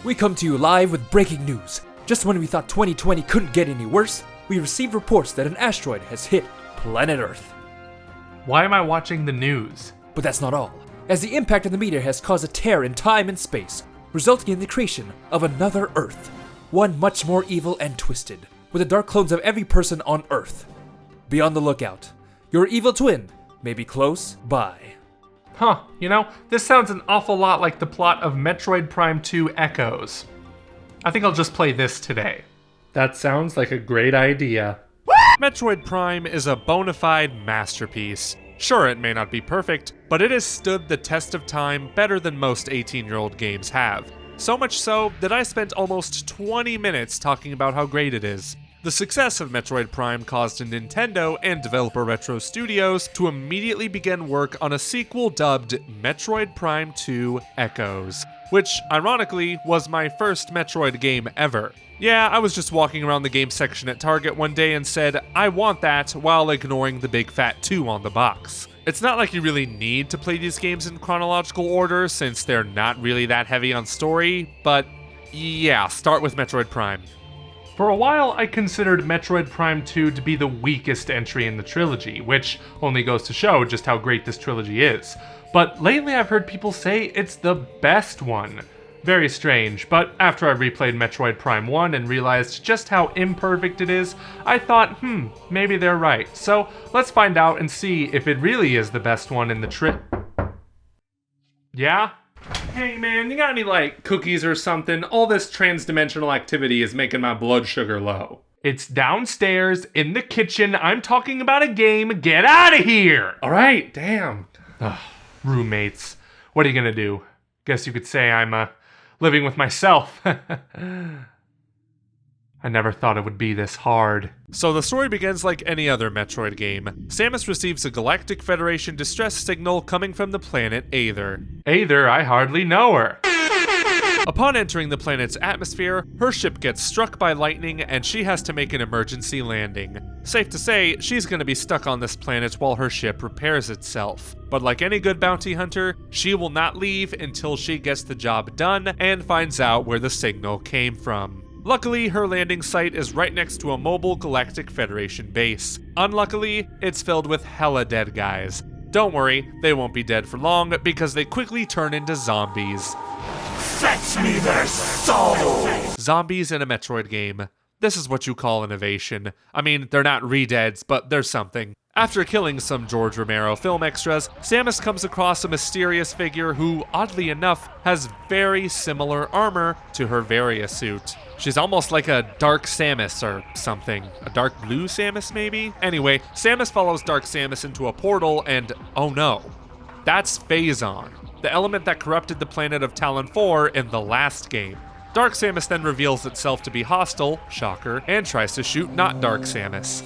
We come to you live with breaking news. Just when we thought 2020 couldn't get any worse, we received reports that an asteroid has hit planet Earth. Why am I watching the news? But that's not all, as the impact of the meteor has caused a tear in time and space, resulting in the creation of another Earth. One much more evil and twisted, with the dark clones of every person on Earth. Be on the lookout. Your evil twin may be close by. Huh, this sounds an awful lot like the plot of Metroid Prime 2 Echoes. I think I'll just play this today. That sounds like a great idea. Metroid Prime is a bona fide masterpiece. Sure, it may not be perfect, but it has stood the test of time better than most 18-year-old games have. So much so that I spent almost 20 minutes talking about how great it is. The success of Metroid Prime caused Nintendo and developer Retro Studios to immediately begin work on a sequel dubbed Metroid Prime 2 Echoes, which, ironically, was my first Metroid game ever. Yeah, I was just walking around the game section at Target one day and said, I want that, while ignoring the big fat 2 on the box. It's not like you really need to play these games in chronological order, since they're not really that heavy on story, but yeah, start with Metroid Prime. For a while, I considered Metroid Prime 2 to be the weakest entry in the trilogy, which only goes to show just how great this trilogy is. But lately I've heard people say it's the best one. Very strange, but after I replayed Metroid Prime 1 and realized just how imperfect it is, I thought, maybe they're right. So let's find out and see if it really is the best one in the Yeah? Hey man, you got any cookies or something? All this trans-dimensional activity is making my blood sugar low. It's downstairs in the kitchen. I'm talking about a game. Get out of here! Alright, damn. Ugh, roommates. What are you gonna do? Guess you could say I'm living with myself. I never thought it would be this hard. So the story begins like any other Metroid game. Samus receives a Galactic Federation distress signal coming from the planet Aether. Aether? I hardly know her. Upon entering the planet's atmosphere, her ship gets struck by lightning and she has to make an emergency landing. Safe to say, she's gonna be stuck on this planet while her ship repairs itself. But like any good bounty hunter, she will not leave until she gets the job done and finds out where the signal came from. Luckily, her landing site is right next to a mobile Galactic Federation base. Unluckily, it's filled with hella dead guys. Don't worry, they won't be dead for long because they quickly turn into zombies. Fetch me their souls! Zombies in a Metroid game. This is what you call innovation. I mean, they're not re-deads, but they're something. After killing some George Romero film extras, Samus comes across a mysterious figure who, oddly enough, has very similar armor to her Varia suit. She's almost like a Dark Samus or something. A dark blue Samus, maybe? Anyway, Samus follows Dark Samus into a portal and, oh no, that's Phazon, the element that corrupted the planet of Talon 4 in the last game. Dark Samus then reveals itself to be hostile, shocker, and tries to shoot not Dark Samus.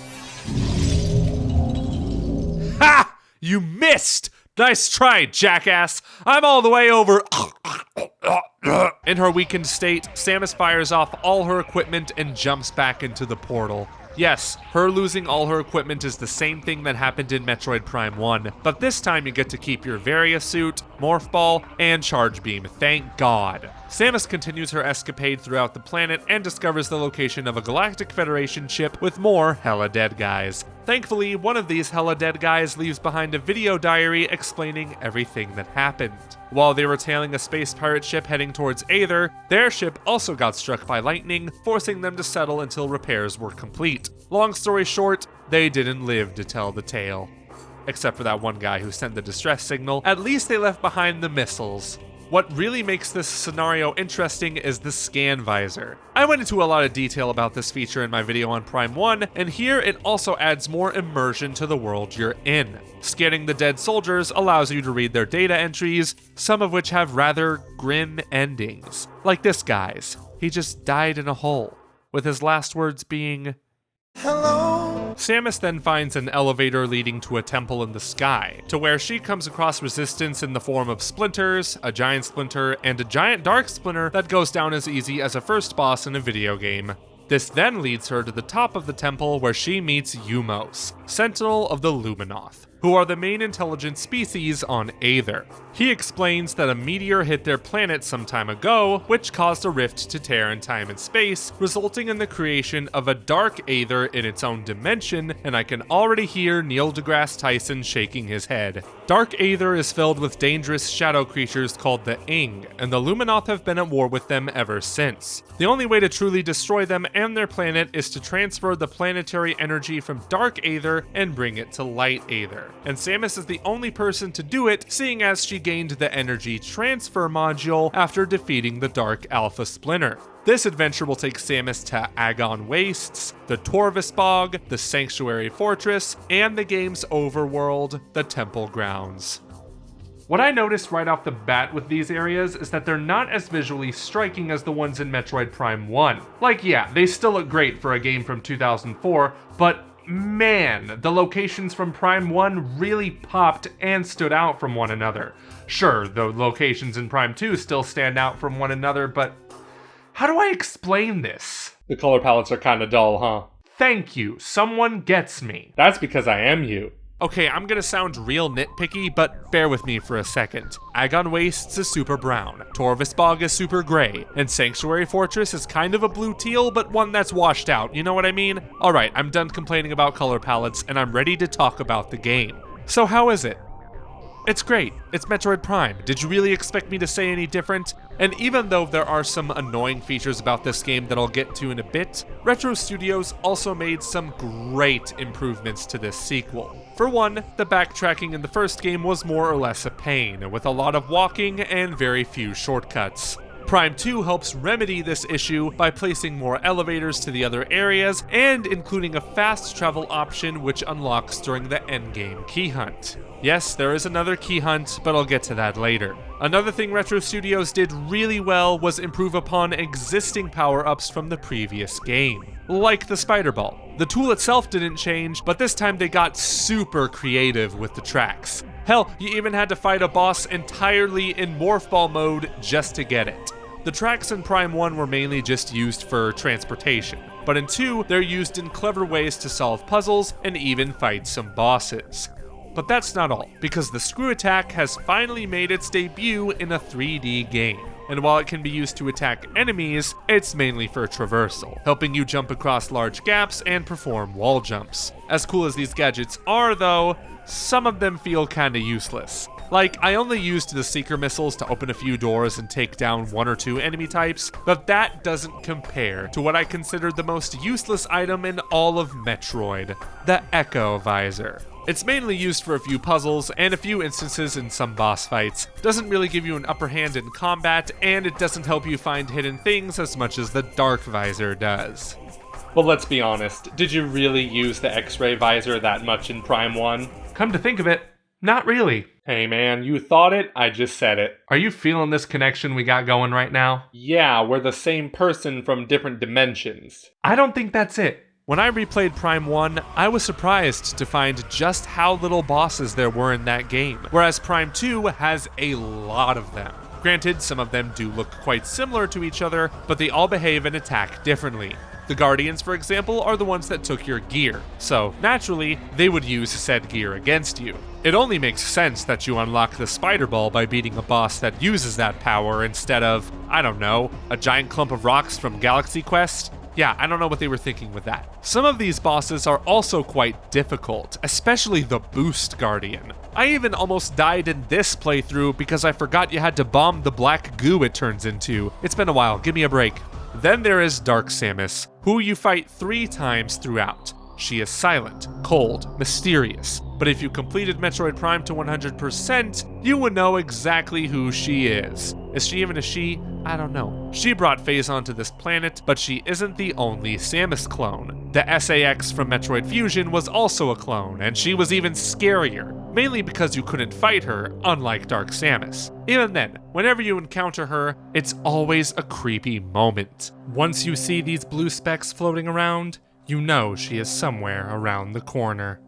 Ha! You missed! Nice try, jackass! I'm all the way over. In her weakened state, Samus fires off all her equipment and jumps back into the portal. Yes, her losing all her equipment is the same thing that happened in Metroid Prime 1, but this time you get to keep your Varia suit, Morph Ball, and Charge Beam, thank God. Samus continues her escapade throughout the planet and discovers the location of a Galactic Federation ship with more hella dead guys. Thankfully, one of these hella dead guys leaves behind a video diary explaining everything that happened. While they were tailing a space pirate ship heading towards Aether, their ship also got struck by lightning, forcing them to settle until repairs were complete. Long story short, they didn't live to tell the tale. Except for that one guy who sent the distress signal, at least they left behind the missiles. What really makes this scenario interesting is the scan visor. I went into a lot of detail about this feature in my video on Prime 1, and here it also adds more immersion to the world you're in. Scanning the dead soldiers allows you to read their data entries, some of which have rather grim endings. Like this guy's. He just died in a hole, with his last words being, "Hello." Samus then finds an elevator leading to a temple in the sky, to where she comes across resistance in the form of splinters, a giant splinter, and a giant dark splinter that goes down as easy as a first boss in a video game. This then leads her to the top of the temple where she meets Umos, Sentinel of the Luminoth, who are the main intelligent species on Aether. He explains that a meteor hit their planet some time ago, which caused a rift to tear in time and space, resulting in the creation of a dark Aether in its own dimension, and I can already hear Neil deGrasse Tyson shaking his head. Dark Aether is filled with dangerous shadow creatures called the Ing, and the Luminoth have been at war with them ever since. The only way to truly destroy them and their planet is to transfer the planetary energy from Dark Aether and bring it to Light Aether. And Samus is the only person to do it, seeing as she gained the energy transfer module after defeating the Dark Alpha Splinter. This adventure will take Samus to Agon Wastes, the Torvis Bog, the Sanctuary Fortress, and the game's overworld, the Temple Grounds. What I noticed right off the bat with these areas is that they're not as visually striking as the ones in Metroid Prime 1. Like, yeah, they still look great for a game from 2004, but man, the locations from Prime 1 really popped and stood out from one another. Sure, the locations in Prime 2 still stand out from one another, but how do I explain this? The color palettes are kinda dull, huh? Thank you, someone gets me. That's because I am you. Okay, I'm gonna sound real nitpicky, but bear with me for a second. Agon Wastes is super brown, Torvis Bog is super gray, and Sanctuary Fortress is kind of a blue-teal, but one that's washed out, you know what I mean? Alright, I'm done complaining about color palettes, and I'm ready to talk about the game. So how is it? It's great. It's Metroid Prime. Did you really expect me to say any different? And even though there are some annoying features about this game that I'll get to in a bit, Retro Studios also made some great improvements to this sequel. For one, the backtracking in the first game was more or less a pain, with a lot of walking and very few shortcuts. Prime 2 helps remedy this issue by placing more elevators to the other areas and including a fast travel option which unlocks during the endgame key hunt. Yes, there is another key hunt, but I'll get to that later. Another thing Retro Studios did really well was improve upon existing power-ups from the previous game, like the Spider Ball. The tool itself didn't change, but this time they got super creative with the tracks. Hell, you even had to fight a boss entirely in Morph Ball mode just to get it. The tracks in Prime 1 were mainly just used for transportation, but in 2, they're used in clever ways to solve puzzles and even fight some bosses. But that's not all, because the screw attack has finally made its debut in a 3D game. And while it can be used to attack enemies, it's mainly for traversal, helping you jump across large gaps and perform wall jumps. As cool as these gadgets are though, some of them feel kinda useless. Like, I only used the Seeker missiles to open a few doors and take down 1 or 2 enemy types, but that doesn't compare to what I consider the most useless item in all of Metroid, the Echo Visor. It's mainly used for a few puzzles and a few instances in some boss fights, doesn't really give you an upper hand in combat, and it doesn't help you find hidden things as much as the Dark Visor does. Well, let's be honest, did you really use the X-ray visor that much in Prime 1? Come to think of it, not really. Hey man, you thought it, I just said it. Are you feeling this connection we got going right now? Yeah, we're the same person from different dimensions. I don't think that's it. When I replayed Prime 1, I was surprised to find just how little bosses there were in that game, whereas Prime 2 has a lot of them. Granted, some of them do look quite similar to each other, but they all behave and attack differently. The Guardians, for example, are the ones that took your gear, so naturally, they would use said gear against you. It only makes sense that you unlock the Spider Ball by beating a boss that uses that power instead of, I don't know, a giant clump of rocks from Galaxy Quest. Yeah, I don't know what they were thinking with that. Some of these bosses are also quite difficult, especially the Boost Guardian. I even almost died in this playthrough because I forgot you had to bomb the black goo it turns into. It's been a while, give me a break. Then there is Dark Samus, who you fight 3 times throughout. She is silent, cold, mysterious, but if you completed Metroid Prime to 100%, you would know exactly who she is. Is she even a she? I don't know. She brought Phase onto this planet, but she isn't the only Samus clone. The SAX from Metroid Fusion was also a clone, and she was even scarier, mainly because you couldn't fight her, unlike Dark Samus. Even then, whenever you encounter her, it's always a creepy moment. Once you see these blue specks floating around, you know she is somewhere around the corner.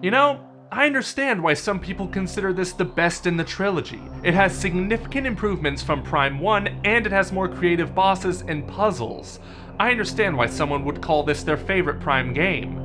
You know, I understand why some people consider this the best in the trilogy. It has significant improvements from Prime 1, and it has more creative bosses and puzzles. I understand why someone would call this their favorite Prime game.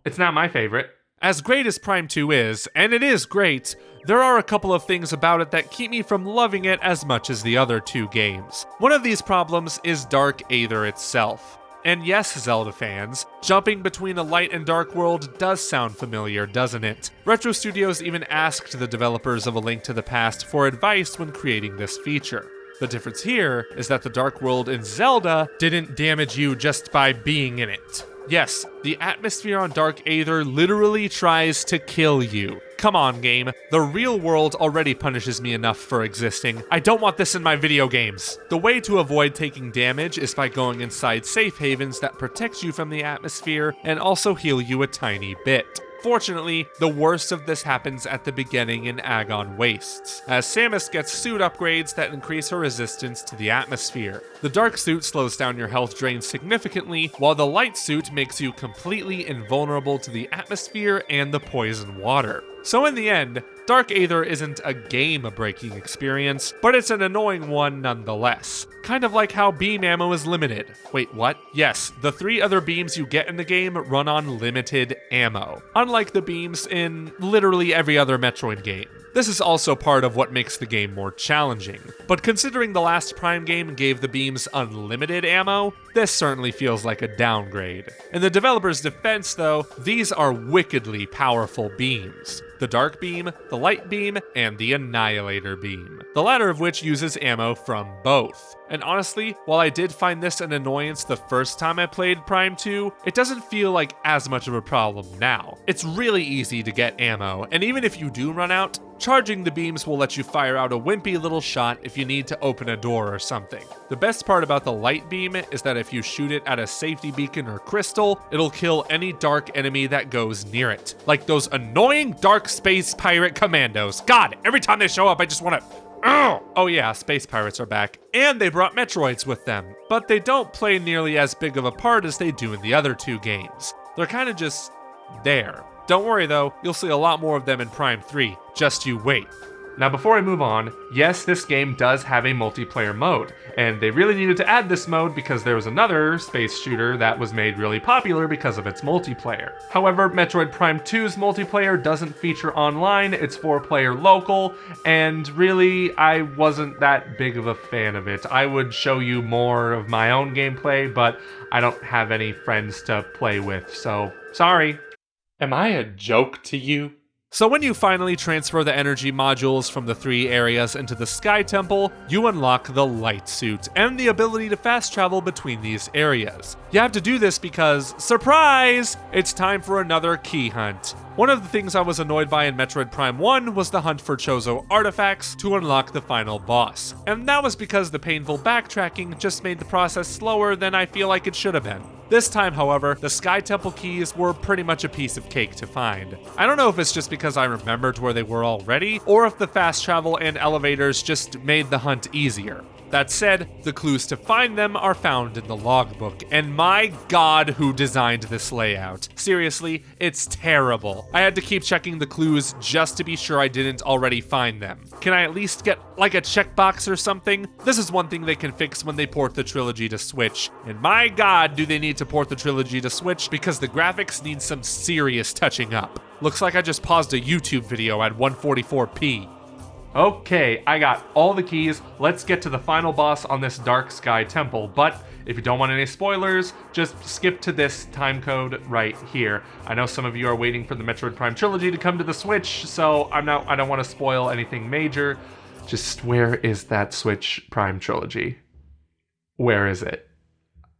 It's not my favorite. As great as Prime 2 is, and it is great, there are a couple of things about it that keep me from loving it as much as the other two games. One of these problems is Dark Aether itself. And yes, Zelda fans, jumping between a light and dark world does sound familiar, doesn't it? Retro Studios even asked the developers of A Link to the Past for advice when creating this feature. The difference here is that the dark world in Zelda didn't damage you just by being in it. Yes, the atmosphere on Dark Aether literally tries to kill you. Come on, game. The real world already punishes me enough for existing. I don't want this in my video games. The way to avoid taking damage is by going inside safe havens that protect you from the atmosphere and also heal you a tiny bit. Fortunately, the worst of this happens at the beginning in Agon Wastes, as Samus gets suit upgrades that increase her resistance to the atmosphere. The dark suit slows down your health drain significantly, while the light suit makes you completely invulnerable to the atmosphere and the poison water. So in the end, Dark Aether isn't a game-breaking experience, but it's an annoying one nonetheless. Kind of like how beam ammo is limited. Wait, what? Yes, the 3 other beams you get in the game run on limited ammo, unlike the beams in literally every other Metroid game. This is also part of what makes the game more challenging, but considering the last Prime game gave the beams unlimited ammo, this certainly feels like a downgrade. In the developer's defense though, these are wickedly powerful beams. The Dark Beam, the Light Beam, and the Annihilator Beam, the latter of which uses ammo from both. And honestly, while I did find this an annoyance the first time I played Prime 2, it doesn't feel like as much of a problem now. It's really easy to get ammo, and even if you do run out, charging the beams will let you fire out a wimpy little shot if you need to open a door or something. The best part about the Light Beam is that if you shoot it at a safety beacon or crystal, it'll kill any dark enemy that goes near it. Like those annoying dark space pirate commandos. God, every time they show up, I just want to... Oh yeah, space pirates are back. And they brought Metroids with them, but they don't play nearly as big of a part as they do in the other two games. They're kind of just there. Don't worry though, you'll see a lot more of them in Prime 3. Just you wait. Now before I move on, yes, this game does have a multiplayer mode, and they really needed to add this mode because there was another space shooter that was made really popular because of its multiplayer. However, Metroid Prime 2's multiplayer doesn't feature online, it's 4-player local, and really, I wasn't that big of a fan of it. I would show you more of my own gameplay, but I don't have any friends to play with, so sorry. Am I a joke to you? So when you finally transfer the energy modules from the 3 areas into the Sky Temple, you unlock the Light Suit and the ability to fast travel between these areas. You have to do this because, surprise, it's time for another key hunt. One of the things I was annoyed by in Metroid Prime 1 was the hunt for Chozo artifacts to unlock the final boss, and that was because the painful backtracking just made the process slower than I feel like it should have been. This time, however, the Sky Temple keys were pretty much a piece of cake to find. I don't know if it's just because I remembered where they were already, or if the fast travel and elevators just made the hunt easier. That said, the clues to find them are found in the logbook, and my god, who designed this layout. Seriously, it's terrible. I had to keep checking the clues just to be sure I didn't already find them. Can I at least get like a checkbox or something? This is one thing they can fix when they port the trilogy to Switch, and my god, do they need to port the trilogy to Switch because the graphics need some serious touching up. Looks like I just paused a YouTube video at 144p. Okay, I got all the keys. Let's get to the final boss on this Dark Sky Temple, but if you don't want any spoilers, just skip to this time code right here. I know some of you are waiting for the Metroid Prime Trilogy to come to the Switch, so I don't want to spoil anything major. Just where is that Switch Prime Trilogy? Where is it?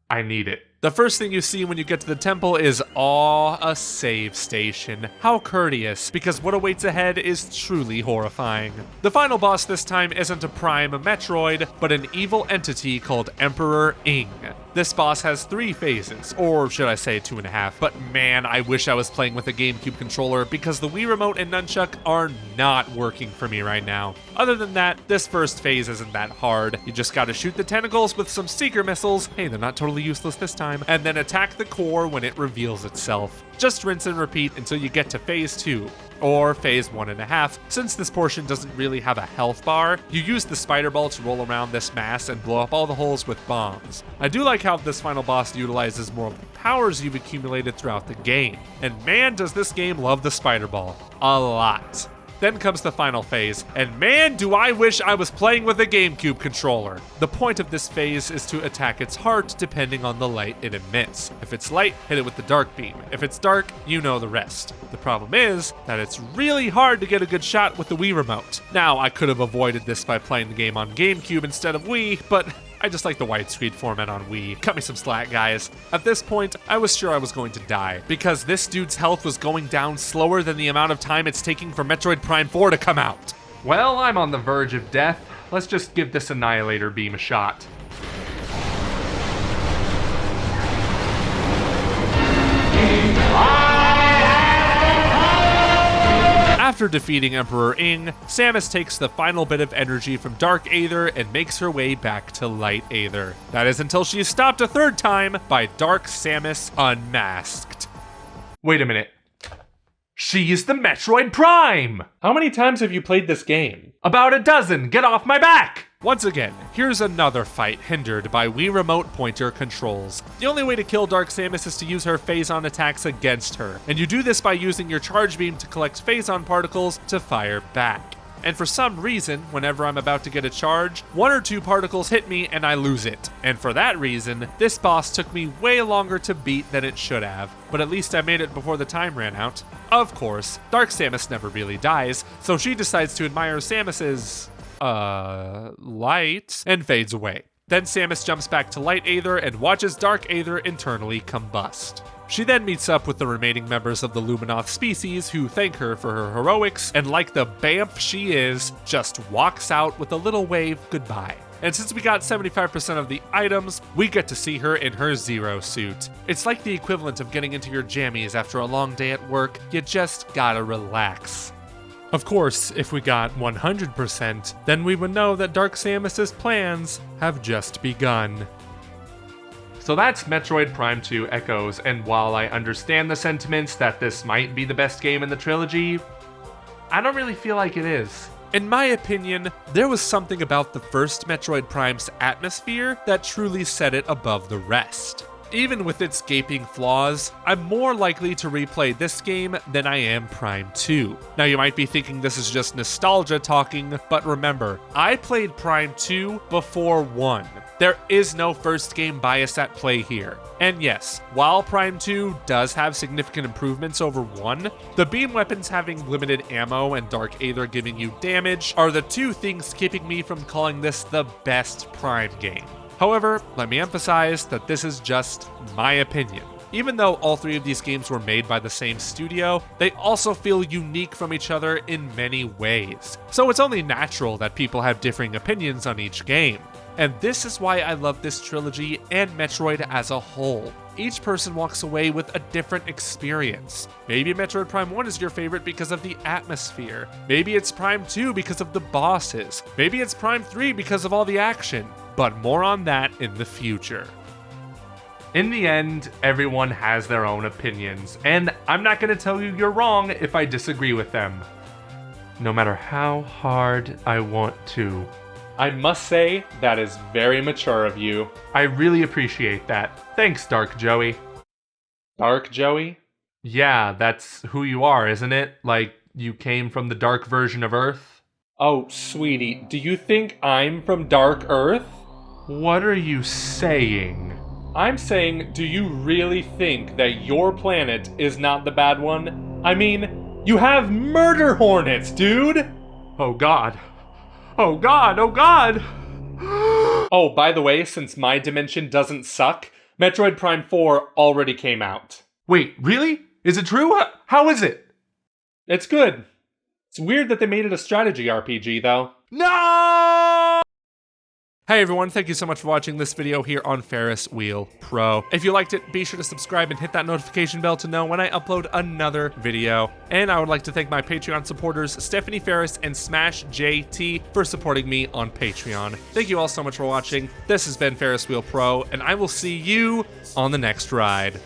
I need it. The first thing you see when you get to the temple is, a save station. How courteous, because what awaits ahead is truly horrifying. The final boss this time isn't a Prime Metroid, but an evil entity called Emperor Ing. This boss has 3 phases, or should I say 2.5, but man, I wish I was playing with a GameCube controller because the Wii Remote and Nunchuck are not working for me right now. Other than that, this first phase isn't that hard. You just gotta shoot the tentacles with some seeker missiles. Hey, they're not totally useless this time. time, and then attack the core when it reveals itself. Just rinse and repeat until you get to phase 2. Or phase 1.5. Since this portion doesn't really have a health bar, you use the spider ball to roll around this mass and blow up all the holes with bombs. I do like how this final boss utilizes more of the powers you've accumulated throughout the game. And man, does this game love the spider ball. A lot. Then comes the final phase, and man, do I wish I was playing with a GameCube controller. The point of this phase is to attack its heart depending on the light it emits. If it's light, hit it with the dark beam. If it's dark, you know the rest. The problem is that it's really hard to get a good shot with the Wii remote. Now, I could have avoided this by playing the game on GameCube instead of Wii, but I just like the widescreen format on Wii. Cut me some slack, guys. At this point, I was sure I was going to die, because this dude's health was going down slower than the amount of time it's taking for Metroid Prime 4 to come out. Well, I'm on the verge of death. Let's just give this Annihilator beam a shot. After defeating Emperor Ing, Samus takes the final bit of energy from Dark Aether and makes her way back to Light Aether. That is until she is stopped a third time by Dark Samus Unmasked. Wait a minute. She's the Metroid Prime! How many times have you played this game? About a dozen! Get off my back! Once again, here's another fight hindered by Wii Remote pointer controls. The only way to kill Dark Samus is to use her Phazon attacks against her, and you do this by using your charge beam to collect Phazon particles to fire back. And for some reason, whenever I'm about to get a charge, 1 or 2 particles hit me and I lose it. And for that reason, this boss took me way longer to beat than it should have, but at least I made it before the time ran out. Of course, Dark Samus never really dies, so she decides to admire Samus's light, and fades away. Then Samus jumps back to Light Aether and watches Dark Aether internally combust. She then meets up with the remaining members of the Luminoth species who thank her for her heroics, and like the bamf she is, just walks out with a little wave goodbye. And since we got 75% of the items, we get to see her in her Zero suit. It's like the equivalent of getting into your jammies after a long day at work, you just gotta relax. Of course, if we got 100%, then we would know that Dark Samus's plans have just begun. So that's Metroid Prime 2 Echoes, and while I understand the sentiments that this might be the best game in the trilogy, I don't really feel like it is. In my opinion, there was something about the first Metroid Prime's atmosphere that truly set it above the rest. Even with its gaping flaws, I'm more likely to replay this game than I am Prime 2. Now you might be thinking this is just nostalgia talking, but remember, I played Prime 2 before 1. There is no first game bias at play here. And yes, while Prime 2 does have significant improvements over 1, the beam weapons having limited ammo and Dark Aether giving you damage are the two things keeping me from calling this the best Prime game. However, let me emphasize that this is just my opinion. Even though all 3 of these games were made by the same studio, they also feel unique from each other in many ways. So it's only natural that people have differing opinions on each game. And this is why I love this trilogy and Metroid as a whole. Each person walks away with a different experience. Maybe Metroid Prime 1 is your favorite because of the atmosphere. Maybe it's Prime 2 because of the bosses. Maybe it's Prime 3 because of all the action. But more on that in the future. In the end, everyone has their own opinions, and I'm not going to tell you you're wrong if I disagree with them, no matter how hard I want to. I must say, that is very mature of you. I really appreciate that. Thanks, Dark Joey. Dark Joey? Yeah, that's who you are, isn't it? Like, you came from the dark version of Earth? Oh, sweetie, do you think I'm from Dark Earth? What are you saying? I'm saying, do you really think that your planet is not the bad one? I mean, you have murder hornets, dude! Oh god. Oh god, oh god! Oh, by the way, since my dimension doesn't suck, Metroid Prime 4 already came out. Wait, really? Is it true? How is it? It's good. It's weird that they made it a strategy RPG, though. No! Hey everyone, thank you so much for watching this video here on Ferris Wheel Pro. If you liked it, be sure to subscribe and hit that notification bell to know when I upload another video. And I would like to thank my Patreon supporters, Stephanie Ferris and Smash JT, for supporting me on Patreon. Thank you all so much for watching. This has been Ferris Wheel Pro, and I will see you on the next ride.